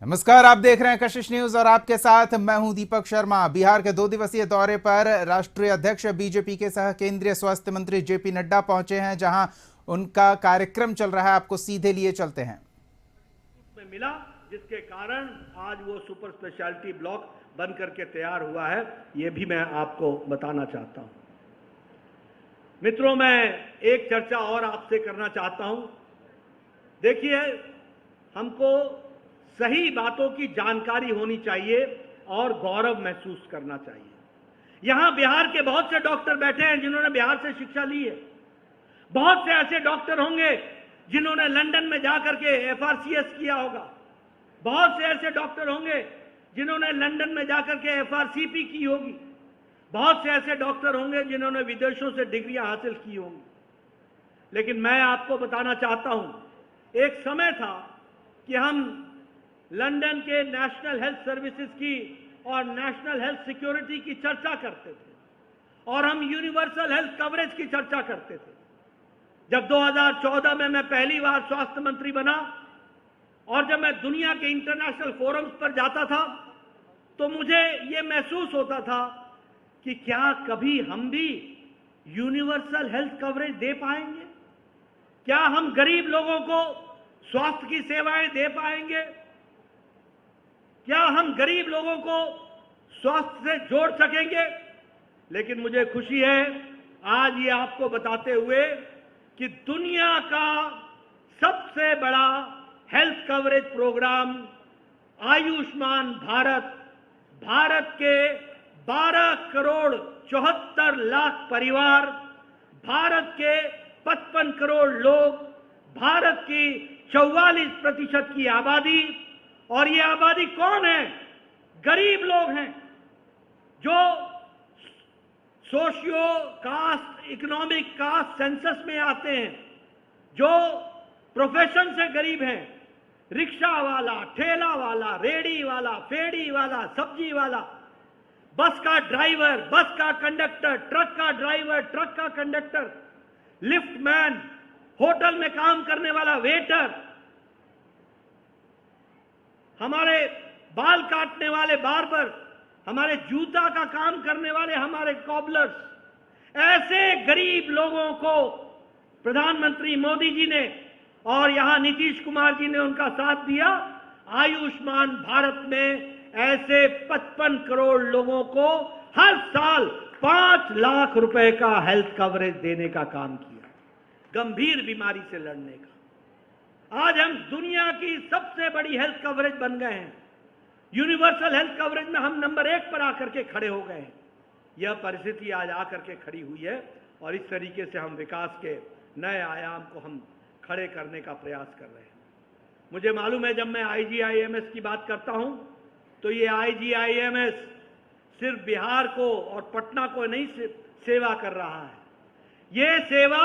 नमस्कार, आप देख रहे हैं कशिश न्यूज और आपके साथ मैं हूं दीपक शर्मा। बिहार के 2 दिवसीय दौरे पर राष्ट्रीय अध्यक्छ बीजेपी के सह केंद्रीय स्वास्थ्य मंत्री जेपी नड्डा पहुंचे हैं, जहां उनका कार्यक्रम चल रहा है। आपको सीधे लिए चलते हैं। में मिला जिसके कारण आज वो सुपर स्पेशलिटी ब्लॉक बन करके तैयार हुआ है, ये भी मैं आपको बताना चाहता हूं। मित्रों, मैं एक चर्चा और आपसे करना चाहता हूं। देखिए, हमको सही बातों की जानकारी होनी चाहिए और गौरव महसूस करना चाहिए। यहां बिहार के बहुत से डॉक्टर बैठे हैं जिन्होंने बिहार से शिक्षा ली है। बहुत से ऐसे डॉक्टर होंगे जिन्होंने लंदन में जाकर के FRCS किया होगा। बहुत से ऐसे डॉक्टर होंगे जिन्होंने लंदन में जाकर के FRCP की होगी। बहुत से ऐसे डॉक्टर होंगे जिन्होंने विदेशों से डिग्रियां हासिल की होंगी। लेकिन मैं आपको बताना चाहता हूं, एक समय था कि हम लंदन के नेशनल हेल्थ सर्विसेज की और नेशनल हेल्थ सिक्योरिटी की चर्चा करते थे और हम यूनिवर्सल हेल्थ कवरेज की चर्चा करते थे। जब 2014 में मैं पहली बार स्वास्थ्य मंत्री बना और जब मैं दुनिया के इंटरनेशनल फोरम्स पर जाता था, तो मुझे ये महसूस होता था कि क्या कभी हम भी यूनिवर्सल हेल्थ कवरेज दे पाएंगे? क्या हम गरीब लोगों को स्वास्थ्य की सेवाएं दे पाएंगे? क्या हम गरीब लोगों को स्वास्थ्य से जोड़ सकेंगे? लेकिन मुझे खुशी है आज ये आपको बताते हुए कि दुनिया का सबसे बड़ा health coverage programme Ayushman Bharat, Bharat के 12 करोड़ 74 लाख परिवार, भारत के 55 करोड़ लोग, भारत की 44% की आबादी, और ये आबादी कौन है? गरीब लोग हैं जो socio caste, economic caste census में आते हैं, जो प्रोफेशन से गरीब हैं। रिक्शा वाला, ठेला वाला, रेडी वाला, फेड़ी वाला, सब्जी वाला, बस का ड्राइवर, बस का कंडक्टर, ट्रक का ड्राइवर, ट्रक का कंडक्टर, लिफ्ट मैन, होटल में काम करने वाला वेटर, हमारे बाल काटने वाले बार्बर, हमारे जूता का काम करने वाले हमारे कॉबलर्स, ऐसे गरीब लोगों को प्रधानमंत्री मोदी जी ने और यहां नीतीश कुमार जी ने उनका साथ दिया। आयुष्मान भारत में ऐसे 55 करोड़ लोगों को हर साल 5 लाख रुपए का हेल्थ कवरेज देने का काम किया, गंभीर बीमारी से लड़ने का। आज हम दुनिया की सबसे बड़ी हेल्थ कवरेज बन गए हैं। यूनिवर्सल हेल्थ कवरेज में हम नंबर 1 पर आकर के खड़े हो गए हैं। यह परिस्थिति आज आकर के खड़ी हुई है और इस तरीके से हम विकास के नए आयाम को हम खड़े करने का प्रयास कर रहे हैं। मुझे मालूम है, जब मैं IGIMS की बात करता हूं तो ये IGIMS सिर्फ बिहार को और पटना को नहीं सेवा कर रहा है, ये सेवा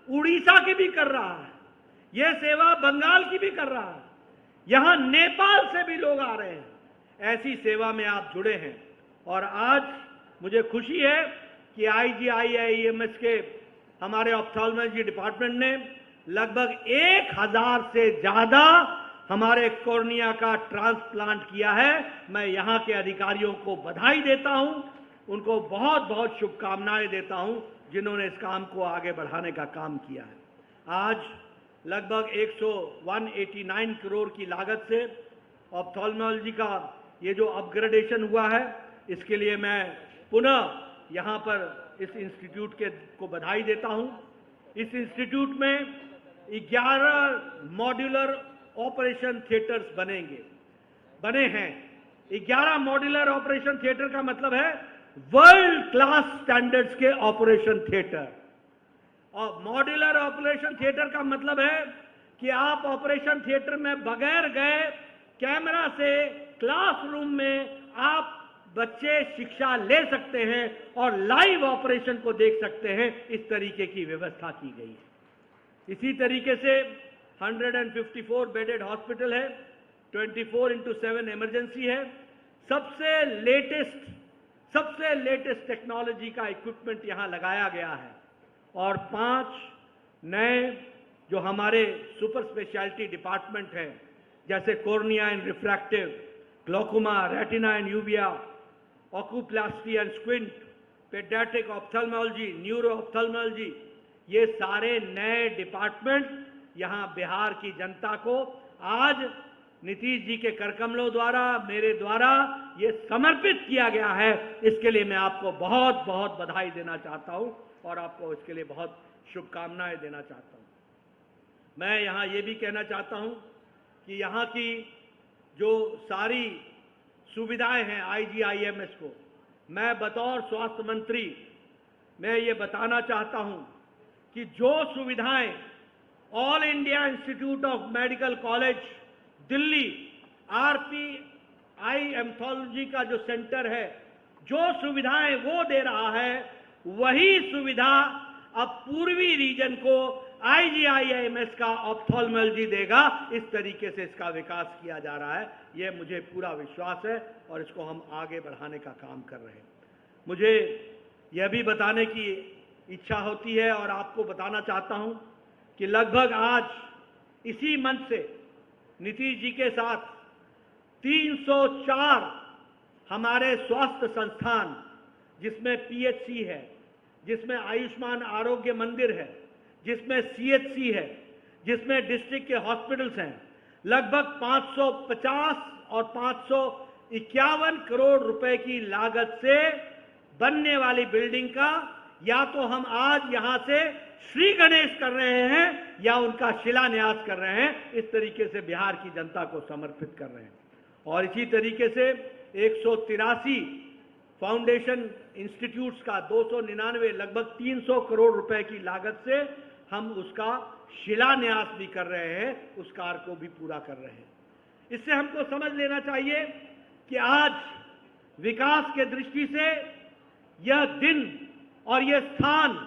उड़ीसा की भी कर रहा है, ये सेवा बंगाल की भी कर रहा है, यहां नेपाल से भी लोग आ रहे हैं। ऐसी सेवा में आप जुड़े हैं और आज मुझे खुशी है कि IGIMS के हमारे ऑप्थेल्मोलॉजी डिपार्टमेंट ने लगभग 1000 से ज्यादा हमारे कॉर्निया का ट्रांसप्लांट किया है। मैं यहां के अधिकारियों को बधाई देता हूं, उनको बहुत बहुत शुभकामनाएं देता हूं जिन्होंने इस काम को आगे बढ़ाने का काम किया है। आज लगभग 189 करोड़ की लागत से ऑप्थेल्मोलॉजी का ये जो अपग्रेडेशन हुआ है, इसके लिए मैं पुनः यहाँ पर इस इंस्टीट्यूट को बधाई देता हूँ। इस इंस्टीट्यूट में 11 मॉड्यूलर ऑपरेशन थिएटर्स बने हैं। 11 मॉड्यूलर ऑपरेशन थिएटर का मतलब है वर्ल्ड क्लास स्टैंडर्ड्स के ऑपरेशन थिएटर। और मॉड्यूलर ऑपरेशन थिएटर का मतलब है कि आप ऑपरेशन थिएटर में बगैर गए कैमरा से क्लासरूम में आप बच्चे शिक्षा ले सकते हैं और लाइव ऑपरेशन को देख सकते हैं। इस तरीके की व्यवस्था की गई है। इसी तरीके से 154 बेडेड हॉस्पिटल है, 24x7 इमरजेंसी है। सबसे लेटेस्ट टेक्नोलॉजी का इक्विपमेंट यहां लगाया गया है और 5 नए जो हमारे सुपर स्पेशलिटी डिपार्टमेंट हैं, जैसे cornea and refractive, glaucoma, retina and uvea, oculoplasty and squint, paediatric ophthalmology, neuro ophthalmology, ये सारे नए डिपार्टमेंट यहां बिहार की जनता को आज नीतीश जी के करकमलों द्वारा, मेरे द्वारा ये समर्पित किया गया है। इसके लिए मैं आपको बहुत बहुत बधाई देना चाहता हूं और आपको इसके लिए बहुत शुभकामनाएं देना चाहता हूं। मैं यहां ये भी कहना चाहता हूं कि यहां की जो सारी सुविधाएं हैं IGIMS को, मैं बतौर स्वास्थ्य मंत्री मैं ये बताना चाहता हूं कि जो सुविधाएं all India institute of medical college Delhi RPI एम्थोलॉजी का जो सेंटर है, जो सुविधाएं वो दे रहा है, वही सुविधा अब पूर्वी रीजन को IGIMS का ऑप्थेल्मोलॉजी देगा। इस तरीके से इसका विकास किया जा रहा है, ये मुझे पूरा विश्वास है और इसको हम आगे बढ़ाने का काम कर रहे हैं। मुझे यह भी बताने की इच्छा होती है और आपको बताना चाहता हूं कि लगभग आज इसी मंच से नीतीश जी के साथ 304 हमारे स्वास्थ्य संस्थान, जिसमें PHC है, जिसमें आयुष्मान आरोग्य मंदिर है, जिसमें CHC है, जिसमें डिस्ट्रिक्ट के हॉस्पिटल्स हैं, लगभग 550 और 551 करोड़ रुपए की लागत से बनने वाली बिल्डिंग का या तो हम आज यहां से श्री गणेश कर रहे हैं या उनका शिलान्यास कर रहे हैं। इस तरीके से बिहार की जनता को समर्पित कर रहे हैं। और इसी तरीके से 183 फाउंडेशन इंस्टीट्यूट्स का 299 लगभग 300 करोड़ रुपए की लागत से हम उसका शिलान्यास भी कर रहे हैं, उस कार्य को भी पूरा कर रहे हैं। इससे हमको समझ लेना चाहिए कि आज विकास के दृष्टि से यह दिन और यह स्थान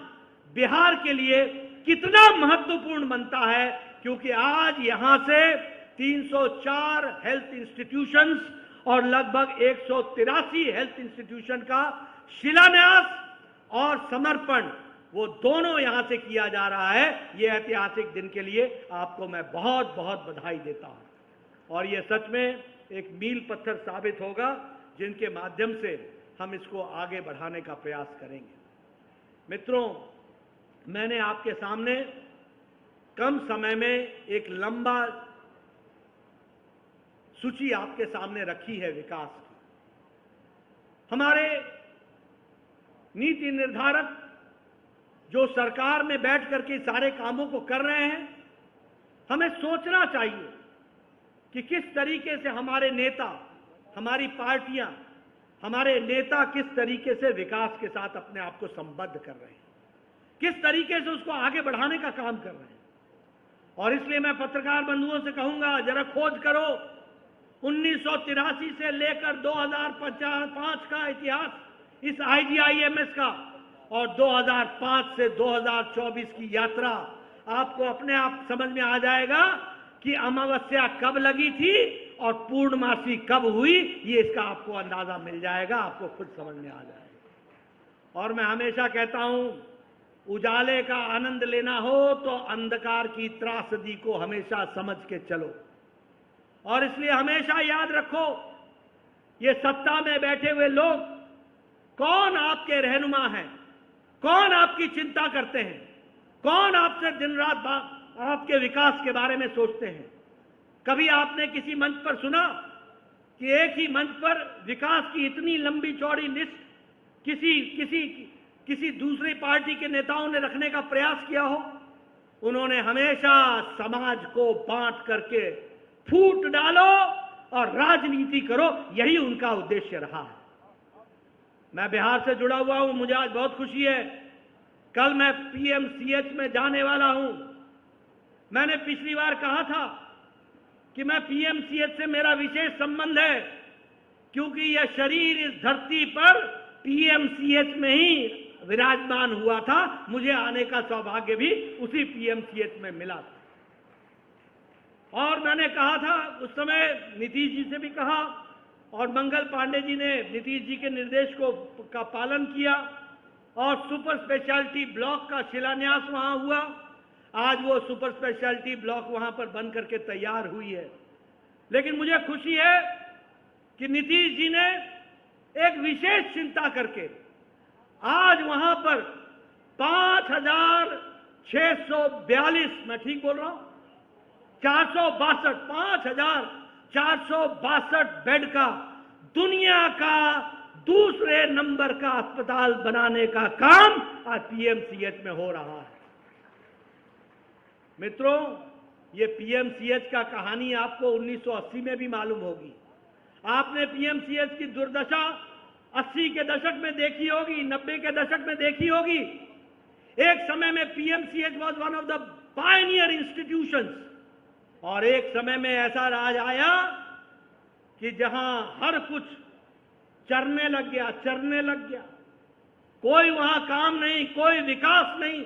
बिहार के लिए कितना महत्वपूर्ण बनता है, क्योंकि आज यहां से 304 हेल्थ इंस्टीट्यूशंस और लगभग 183 हेल्थ इंस्टीट्यूशन का शिलान्यास और समर्पण, वो दोनों यहां से किया जा रहा है। ये ऐतिहासिक दिन के लिए आपको मैं बहुत बहुत बधाई देता हूं और ये सच में एक मील पत्थर साबित होगा, जिनके माध्यम से हम इसको आगे बढ़ाने का प्रयास करेंगे। मित्रों, मैंने आपके सामने कम समय में एक लंबा सूची आपके सामने रखी है विकास की। हमारे नीति निर्धारक जो सरकार में बैठ करके सारे कामों को कर रहे हैं, हमें सोचना चाहिए कि किस तरीके से हमारे नेता, हमारी पार्टियां, हमारे नेता किस तरीके से विकास के साथ अपने आप को संबद्ध कर रहे हैं, किस तरीके से उसको आगे बढ़ाने का काम कर रहे हैं। और इसलिए मैं पत्रकार बंधुओं से कहूंगा, जरा खोज करो 1983 से लेकर 2005 का इतिहास इस IGIMS का और 2005 से 2024 की यात्रा, आपको अपने आप समझ में आ जाएगा कि अमावस्या कब लगी थी और पूर्णमासी कब हुई। ये इसका आपको अंदाजा मिल जाएगा, आपको खुद समझ में आ जाएगा। और मैं हमेशा कहता हूं, उजाले का आनंद लेना हो तो अंधकार की त्रासदी को हमेशा समझ के चलो। और इसलिए हमेशा याद रखो, ये सत्ता में बैठे हुए लोग कौन आपके रहनुमा हैं, कौन आपकी चिंता करते हैं, कौन आपसे दिन रात आपके विकास के बारे में सोचते हैं। कभी आपने किसी मंच पर सुना कि एक ही मंच पर विकास की इतनी लंबी चौड़ी लिस्ट किसी दूसरी पार्टी के नेताओं ने रखने का प्रयास किया हो? उन्होंने हमेशा समाज को बांट करके फूट डालो और राजनीति करो, यही उनका उद्देश्य रहा है। मैं बिहार से जुड़ा हुआ हूं, मुझे आज बहुत खुशी है। कल मैं PMCH में जाने वाला हूं। मैंने पिछली बार कहा था कि मैं PMCH से मेरा विशेष संबंध है, क्योंकि यह शरीर इस धरती पर PMCH में ही विराजमान हुआ था। मुझे आने का सौभाग्य भी उसी PMCH में मिला था। और मैंने कहा था उस समय, नीतीश जी से भी कहा और मंगल पांडे जी ने नीतीश जी के निर्देश का पालन किया और सुपर स्पेशलिटी ब्लॉक का शिलान्यास वहां हुआ। आज वो सुपर स्पेशलिटी ब्लॉक वहां पर बन करके तैयार हुई है। लेकिन मुझे खुशी है कि नीतीश जी ने एक विशेष चिंता करके आज वहां पर 5,642, मैं ठीक बोल रहा हूं, 5,462 बेड का दुनिया का दूसरे नंबर का अस्पताल बनाने का काम आज पीएमसीएच में हो रहा है। मित्रों, ये पीएमसीएच का कहानी आपको 1980 में भी मालूम होगी। आपने पीएमसीएच की दुर्दशा 80 के दशक में देखी होगी, 90 के दशक में देखी होगी। एक समय में PMCH was one of the Pioneer institutions, और एक समय में ऐसा राज आया कि जहां हर कुछ चरने लग गया, कोई वहां काम नहीं, कोई विकास नहीं।